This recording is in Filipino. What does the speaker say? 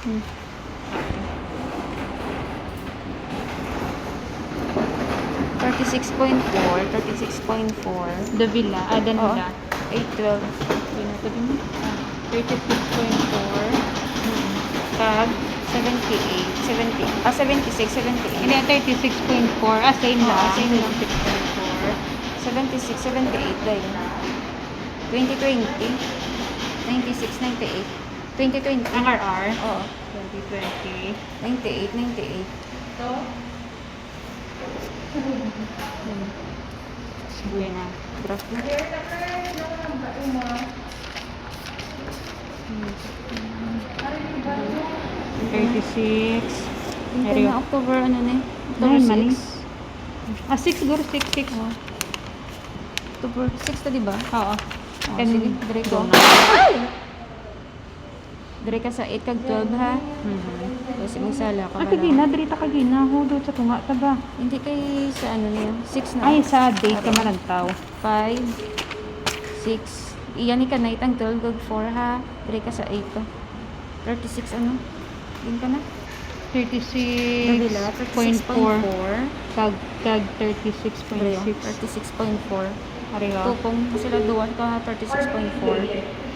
Hmm. 36.4, 36.4. Davila. Danila. 812. Pinatabi mo. 36.4. Tag. 78, 70, 76, 78. Hindi, 36.4. Same lang. Same lang. 36.4. 76, 78 dahil. 2020, 96, 98. 2020. Ang RR. Oo. 2020. 98, 98. Ito. Sige na. Graph na. Hmm. 36. Hintay na October, ano na eh? October Nine, mali. 6. 6 siguro. 6. Oh. October 6 to, diba? Oo. Oh, And sige, dire ko. go na. Dire ka sa 8 kag 12 ha. Kasi magsala ka Kagina, dirita kagina. Hudo sa tunga ta ba? Hindi kay sa ano niya. 6 na. Ay, sa date ka malantaw. 5, 6. Iyan ni ka na itang 12 kag 4 ha. Dire ka sa 8 to. 36 ano? Din ka na? Davila, 36.4. 36.4. Tag Dire 36.6. 36.4. Ariho. Tupong sila duwan ka ha. 36.4.